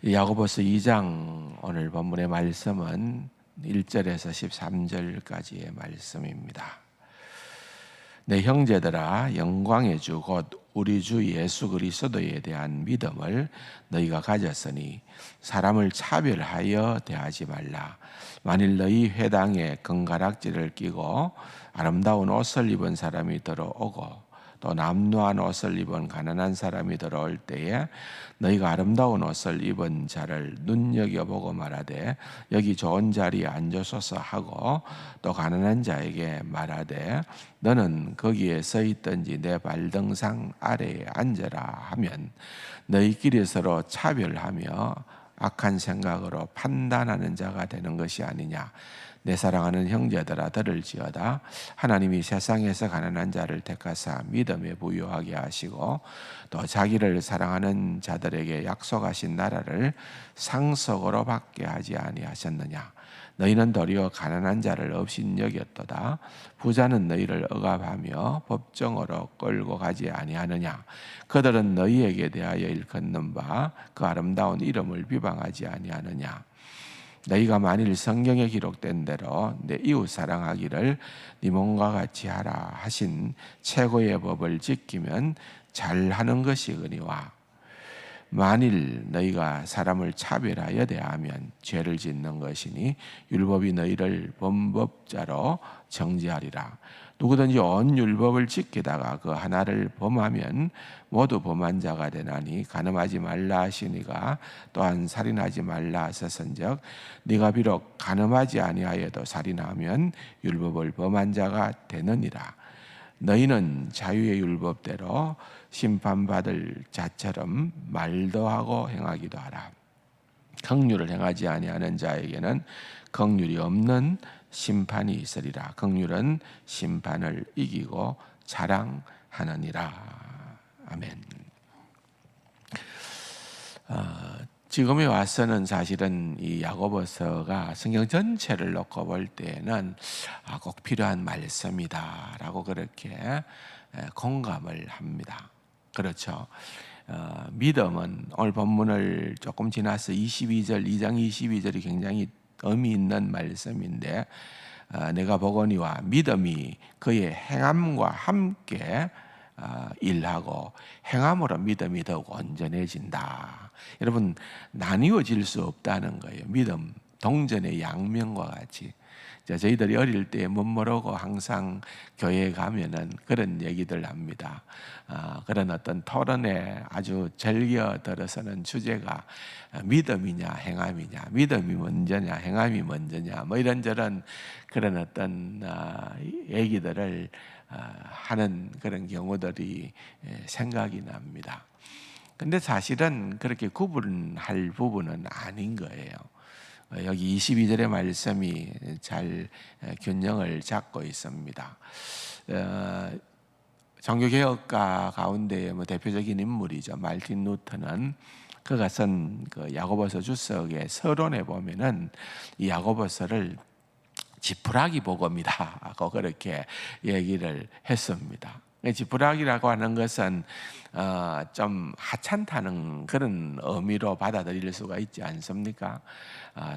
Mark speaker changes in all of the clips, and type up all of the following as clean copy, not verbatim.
Speaker 1: 야고보서 2장 오늘 본문의 말씀은 1절에서 13절까지의 말씀입니다. 내 형제들아, 영광의 주 곧 우리 주 예수 그리스도에 대한 믿음을 너희가 가졌으니 사람을 차별하여 대하지 말라. 만일 너희 회당에 금가락지를 끼고 아름다운 옷을 입은 사람이 들어오고 또 남루한 옷을 입은 가난한 사람이 들어올 때에 너희가 아름다운 옷을 입은 자를 눈여겨보고 말하되 여기 좋은 자리에 앉으소서 하고 또 가난한 자에게 말하되 너는 거기에 서 있든지 내 발등상 아래에 앉으라 하면 너희끼리 서로 차별하며 악한 생각으로 판단하는 자가 되는 것이 아니냐. 내 사랑하는 형제들아, 들을지어다. 하나님이 세상에서 가난한 자를 택하사 믿음에 부유하게 하시고 또 자기를 사랑하는 자들에게 약속하신 나라를 상속으로 받게 하지 아니하셨느냐. 너희는 도리어 가난한 자를 업신여겼도다. 부자는 너희를 억압하며 법정으로 끌고 가지 아니하느냐. 그들은 너희에게 대하여 일컫는 바 그 아름다운 이름을 비방하지 아니하느냐. 너희가 만일 성경에 기록된 대로 내 이웃 사랑하기를 네 몸과 같이 하라 하신 최고의 법을 지키면 잘하는 것이거니와 만일 너희가 사람을 차별하여 대하면 죄를 짓는 것이니 율법이 너희를 범법자로 정죄하리라. 누구든지 온 율법을 지키다가 그 하나를 범하면 모두 범한 자가 되나니 간음하지 말라 하시니가 또한 살인하지 말라 하셨은즉 네가 비록 간음하지 아니하여도 살인하면 율법을 범한 자가 되느니라. 너희는 자유의 율법대로 심판받을 자처럼 말도 하고 행하기도 하라. 긍휼을 행하지 아니하는 자에게는 긍휼이 없는 심판이 있으리라. 긍휼은 심판을 이기고 자랑하느니라. 아멘. 지금에 와서는 사실은 이 야고보서가 성경 전체를 놓고 볼 때는 꼭 필요한 말씀이다라고 그렇게 공감을 합니다. 그렇죠. 믿음은 오늘 본문을 조금 지나서 22절, 2장 22절이 굉장히 의미 있는 말씀인데 내가 보거니와 믿음이 그의 행함과 함께 일하고 행함으로 믿음이 더욱 온전해진다. 여러분, 나뉘어질 수 없다는 거예요. 믿음 동전의 양면과 같이. 저희들이 어릴 때 못 모르고 항상 교회에 가면은 그런 얘기들 합니다. 그런 어떤 토론에 아주 즐겨 들어서는 주제가 믿음이냐 행함이냐, 믿음이 먼저냐 행함이 먼저냐, 뭐 이런저런 그런 어떤 얘기들을 하는 그런 경우들이 생각이 납니다. 근데 사실은 그렇게 구분할 부분은 아닌 거예요. 여기 22절의 말씀이 잘 균형을 잡고 있습니다. 종교개혁가 가운데 대표적인 인물이죠. 말틴 루터는 그가 쓴 그 야고보서 주석의 서론에 보면은 이 야고보서를 지푸라기 복음이다고 그렇게 얘기를 했습니다. 지푸라기라고 하는 것은 좀 하찮다는 그런 의미로 받아들일 수가 있지 않습니까?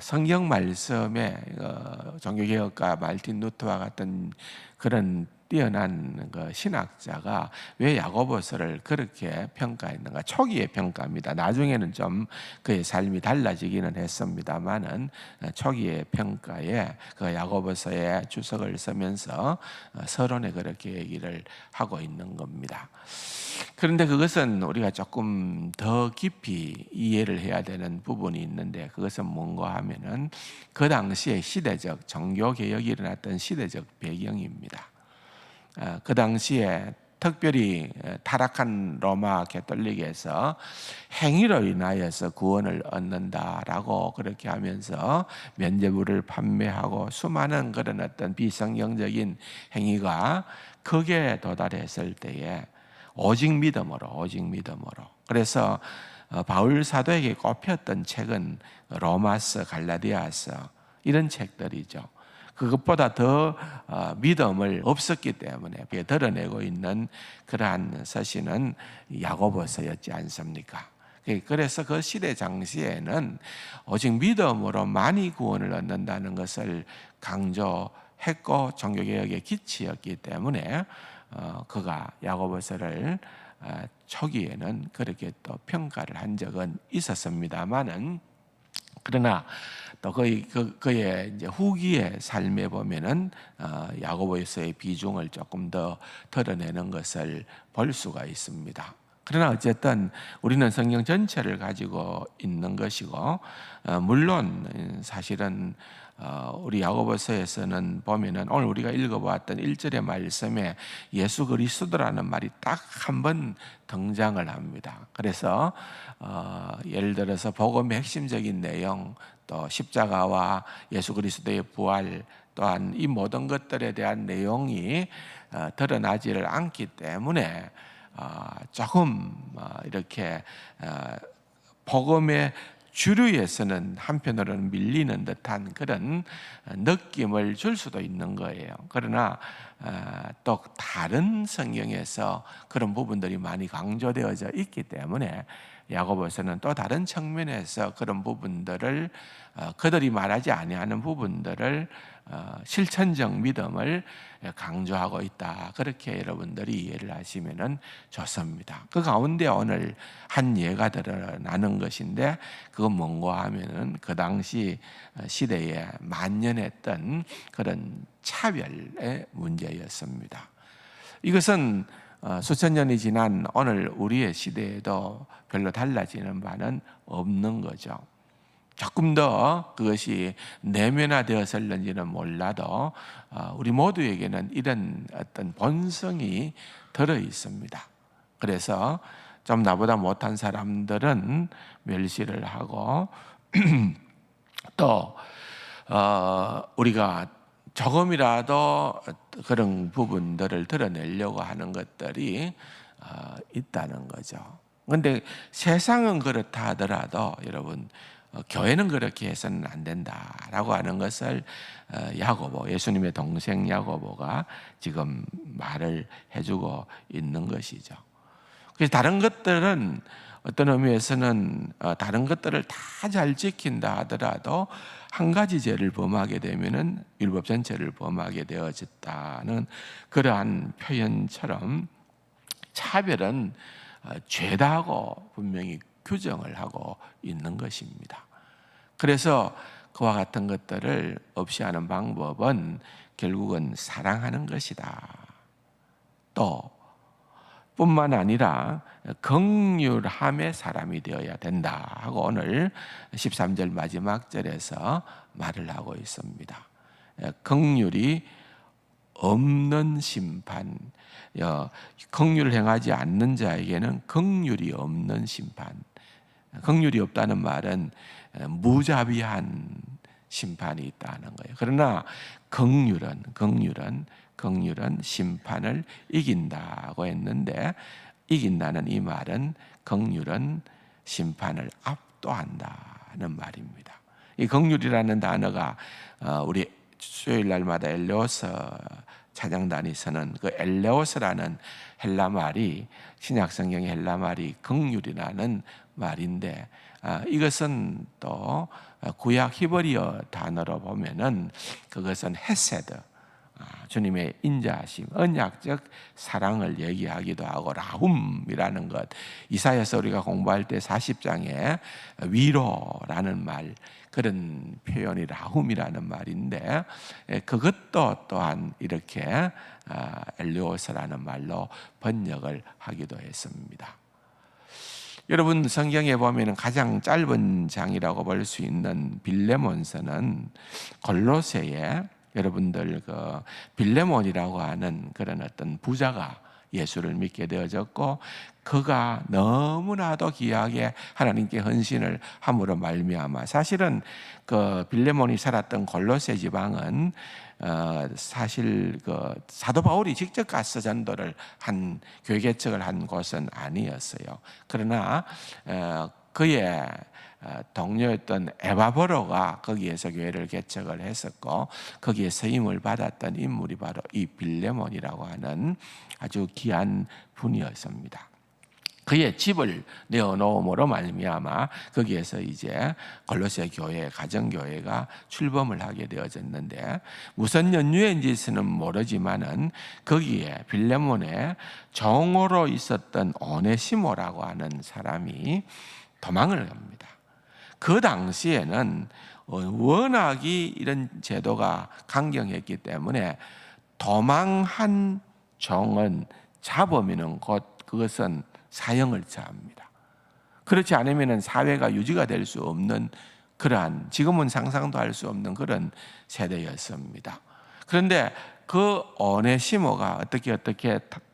Speaker 1: 성경 말씀에 종교개혁가 말틴 루터와 같은 그런 뛰어난 그 신학자가 왜 야고보서를 그렇게 평가했는가? 초기의 평가입니다. 나중에는 좀 그의 삶이 달라지기는 했습니다만은 초기의 평가에 그 야고보서의 주석을 쓰면서 서론에 그렇게 얘기를 하고 있는 겁니다. 그런데 그것은 우리가 조금 더 깊이 이해를 해야 되는 부분이 있는데 그것은 뭔가 하면은 그 당시에 시대적 종교개혁이 일어났던 시대적 배경입니다. 그 당시에 특별히 타락한 로마 가톨릭에서 행위로 인하여서 구원을 얻는다라고 그렇게 하면서 면죄부를 판매하고 수많은 그런 어떤 비성경적인 행위가 극에 도달했을 때에 오직 믿음으로 그래서 바울 사도에게 꼽혔던 책은 로마서, 갈라디아서 이런 책들이죠. 그것보다 더 믿음을 없었기 때문에 드러내고 있는 그러한 서신은 야고보서였지 않습니까? 그래서 그 시대 당시에는 오직 믿음으로 많이 구원을 얻는다는 것을 강조했고 종교개혁의 기치였기 때문에 그가 야고보서를 초기에는 그렇게 또 평가를 한 적은 있었습니다만은, 그러나 또 그의 이제 후기의 삶에 보면은 야고보서의 비중을 조금 더 드러내는 것을 볼 수가 있습니다. 그러나 어쨌든 우리는 성경 전체를 가지고 있는 것이고, 물론 사실은 우리 야고보서에서는 보면은 오늘 우리가 읽어보았던 1절의 말씀에 예수 그리스도라는 말이 딱 한 번 등장을 합니다. 그래서 예를 들어서 복음의 핵심적인 내용, 또 십자가와 예수 그리스도의 부활, 또한 이 모든 것들에 대한 내용이 드러나지를 않기 때문에 조금 이렇게 복음의 주류에서는 한편으로는 밀리는 듯한 그런 느낌을 줄 수도 있는 거예요. 그러나 또 다른 성경에서 그런 부분들이 많이 강조되어져 있기 때문에 야고보서는 또 다른 측면에서 그런 부분들을 그들이 말하지 아니하는 부분들을 실천적 믿음을 강조하고 있다. 그렇게 여러분들이 이해를 하시면 좋습니다. 그 가운데 오늘 한 예가 드러나는 것인데, 그건 뭔가 하면은 그 당시 시대에 만연했던 그런 차별의 문제였습니다. 이것은 수천 년이 지난 오늘 우리의 시대에도 별로 달라지는 바는 없는 거죠. 조금 더 그것이 내면화되었을는지는 몰라도 우리 모두에게는 이런 어떤 본성이 들어 있습니다. 그래서 좀 나보다 못한 사람들은 멸시를 하고 또 우리가 조금이라도 그런 부분들을 드러내려고 하는 것들이 있다는 거죠. 그런데 세상은 그렇다 하더라도 여러분, 교회는 그렇게 해서는 안 된다라고 하는 것을 야고보, 예수님의 동생 야고보가 지금 말을 해주고 있는 것이죠. 그래서 다른 것들은 어떤 의미에서는 다른 것들을 다 잘 지킨다 하더라도 한 가지 죄를 범하게 되면은 율법 전체를 범하게 되어졌다는 그러한 표현처럼 차별은 죄다 하고 분명히 규정을 하고 있는 것입니다. 그래서 그와 같은 것들을 없이 하는 방법은 결국은 사랑하는 것이다. 또 뿐만 아니라 긍휼함의 사람이 되어야 된다 하고 오늘 13절 마지막 절에서 말을 하고 있습니다. 긍휼이 없는 심판, 긍휼을 행하지 않는 자에게는 긍휼이 없는 심판. 긍휼이 없다는 말은 무자비한 심판이 있다는 거예요. 그러나 긍휼은 심판을 이긴다고 했는데, 이긴다는 이 말은 긍휼은 심판을 압도한다는 말입니다. 이 긍휼이라는 단어가 우리 수요일 날마다 엘레오서 찬양단이 서는 그 엘레오스라는 헬라 말이, 신약 성경의 헬라 말이 긍휼이라는 말인데, 이것은 또 구약 히브리어 단어로 보면은 그것은 헤세드, 주님의 인자하심, 언약적 사랑을 얘기하기도 하고, 라훔이라는 것, 이사야서 우리가 공부할 때 40장에 위로라는 말, 그런 표현이 라훔이라는 말인데, 그것도 또한 이렇게 엘레오스라는 말로 번역을 하기도 했습니다. 여러분, 성경에 보면 가장 짧은 장이라고 볼 수 있는 빌레몬서는 골로새에 여러분들 그 빌레몬이라고 하는 그런 어떤 부자가 예수를 믿게 되어졌고, 그가 너무나도 귀하게 하나님께 헌신을 함으로 말미암아, 사실은 그 빌레몬이 살았던 골로새 지방은 사실 그 사도 바울이 직접 가서 전도를 한, 교회 개척을 한 곳은 아니었어요. 그러나 그의 동료였던 에바브로가 거기에서 교회를 개척을 했었고, 거기에 세임을 받았던 인물이 바로 이 빌레몬이라고 하는 아주 귀한 분이었습니다. 그의 집을 내어놓음으로 말미암아 거기에서 이제 골로새 교회, 가정교회가 출범을 하게 되어졌는데, 무슨 연유인지는 모르지만은 거기에 빌레몬의 정오로 있었던 오네시모라고 하는 사람이 도망을 갑니다. 그 당시에는 워낙이 이런 제도가 강경했기 때문에 도망한 종은 잡으면 곧 그것은 사형을 처합니다. 그렇지 않으면 사회가 유지가 될 수 없는 그러한, 지금은 상상도 할 수 없는 그런 세대였습니다. 그런데 그 오네시모가 어떻게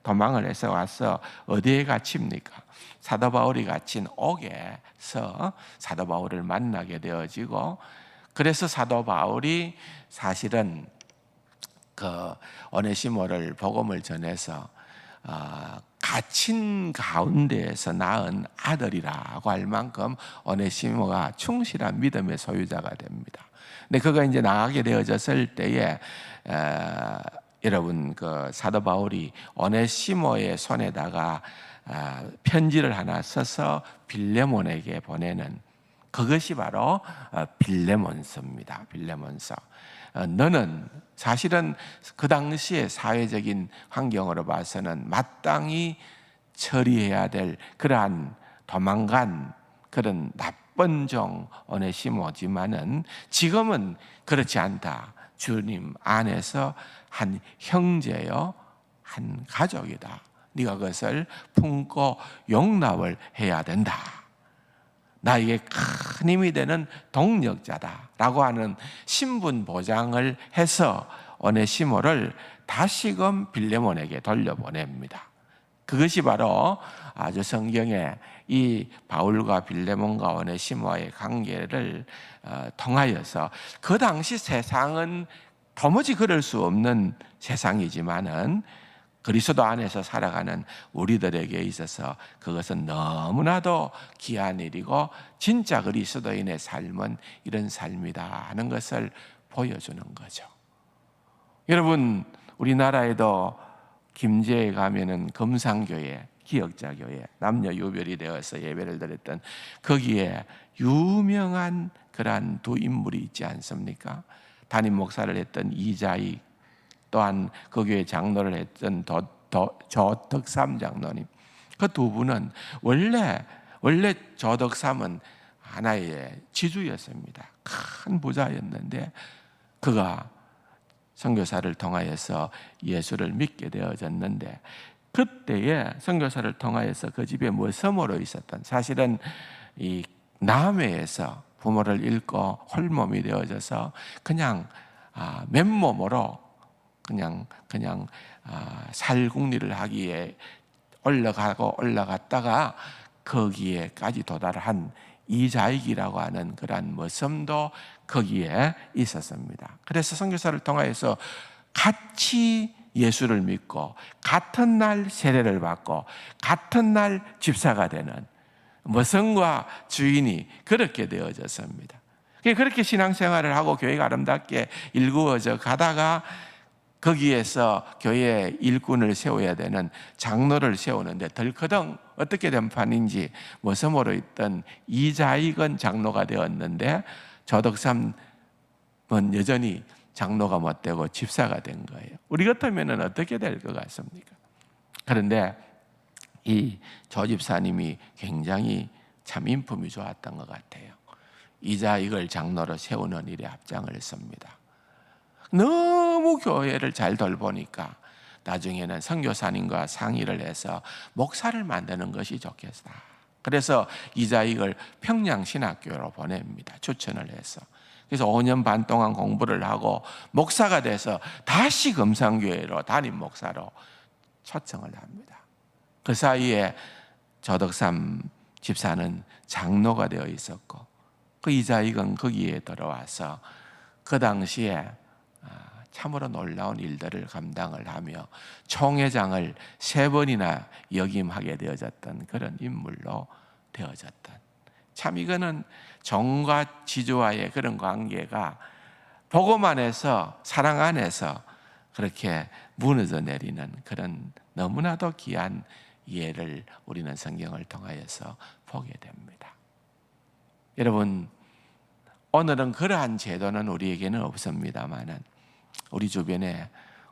Speaker 1: 도망을 해서 와서 어디에 갇힙니까? 사도 바울이 갇힌 옥에서 사도 바울을 만나게 되어지고, 그래서 사도 바울이 사실은 그 오네시모를 복음을 전해서 갇힌 가운데에서 낳은 아들이라고 할 만큼 오네시모가 충실한 믿음의 소유자가 됩니다. 근데 그가 이제 나가게 되어졌을 때에 여러분, 그 사도 바울이 오네시모의 손에다가 편지를 하나 써서 빌레몬에게 보내는, 그것이 바로 빌레몬서입니다. 빌레몬서. 너는 사실은 그 당시의 사회적인 환경으로 봐서는 마땅히 처리해야 될 그러한 도망간 그런 나쁜 종 오네시모지만은 지금은 그렇지 않다. 주님 안에서 한 형제요, 한 가족이다. 네가 그것을 품고 용납을 해야 된다. 나에게 큰 힘이 되는 동력자다라고 하는 신분 보장을 해서 오네시모를 다시금 빌레몬에게 돌려보냅니다. 그것이 바로 아주 성경에 이 바울과 빌레몬과 오네시모의 관계를 통하여서, 그 당시 세상은 도무지 그럴 수 없는 세상이지만은 그리스도 안에서 살아가는 우리들에게 있어서 그것은 너무나도 귀한 일이고, 진짜 그리스도인의 삶은 이런 삶이다 하는 것을 보여주는 거죠. 여러분, 우리나라에도 김제에 가면은 금상교회, 기역자교회, 남녀 유별이 되어서 예배를 드렸던 거기에 유명한 그러한 두 인물이 있지 않습니까? 담임 목사를 했던 이자익, 또한 그 교회 장로를 했던 조덕삼 장로님, 그 두 분은 원래 조덕삼은 하나의 지주였습니다. 큰 부자였는데 그가 선교사를 통하여서 예수를 믿게 되어졌는데, 그때에 선교사를 통하여서 그 집에 머슴으로 있었던, 사실은 이 남해에서 부모를 잃고 홀몸이 되어져서 그냥 맨몸으로 그냥 살궁리를 하기에 올라갔다가 거기에까지 도달한 이자익이라고 하는 그러한 머슴도 거기에 있었습니다. 그래서 선교사를 통하여서 같이 예수를 믿고 같은 날 세례를 받고 같은 날 집사가 되는 머슴과 주인이 그렇게 되어졌습니다. 그렇게 신앙생활을 하고 교회가 아름답게 일구어져 가다가 거기에서 교회 일꾼을 세워야 되는 장로를 세우는데 덜커덩 어떻게 된 판인지 머슴으로 있던 이자익은 장로가 되었는데 조덕삼은 여전히 장로가 못 되고 집사가 된 거예요. 우리 같으면 어떻게 될 것 같습니까? 그런데 이 조집사님이 굉장히 참 인품이 좋았던 것 같아요. 이자익을 장로로 세우는 일에 앞장을 섭니다. 너무 교회를 잘 돌보니까 나중에는 선교사님과 상의를 해서 목사를 만드는 것이 좋겠다. 그래서 이자익을 평양신학교로 보냅니다. 추천을 해서. 그래서 5년 반 동안 공부를 하고 목사가 돼서 다시 금상교회로 담임 목사로 초청을 합니다. 그 사이에 조덕삼 집사는 장로가 되어 있었고, 그 이자익은 거기에 들어와서 그 당시에 참으로 놀라운 일들을 감당을 하며 총회장을 3번이나 역임하게 되어졌던 그런 인물로 되어졌던, 참 이거는 종과 지주와의 그런 관계가 복음 안에서, 사랑 안에서 그렇게 무너져 내리는 그런 너무나도 귀한 예를 우리는 성경을 통하여서 보게 됩니다. 여러분, 오늘은 그러한 제도는 우리에게는 없습니다만은 우리 주변에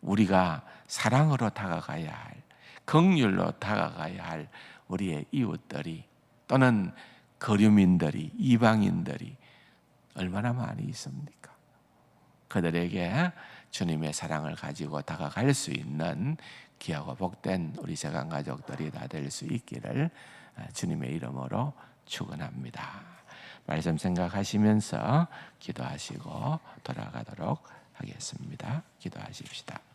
Speaker 1: 우리가 사랑으로 다가가야 할, 긍휼로 다가가야 할 우리의 이웃들이 또는 거류민들이, 이방인들이 얼마나 많이 있습니까? 그들에게 주님의 사랑을 가지고 다가갈 수 있는 귀하고 복된 우리 세상 가족들이 다 될 수 있기를 주님의 이름으로 축원합니다. 말씀 생각하시면서 기도하시고 돌아가도록 하겠습니다. 기도하십시다.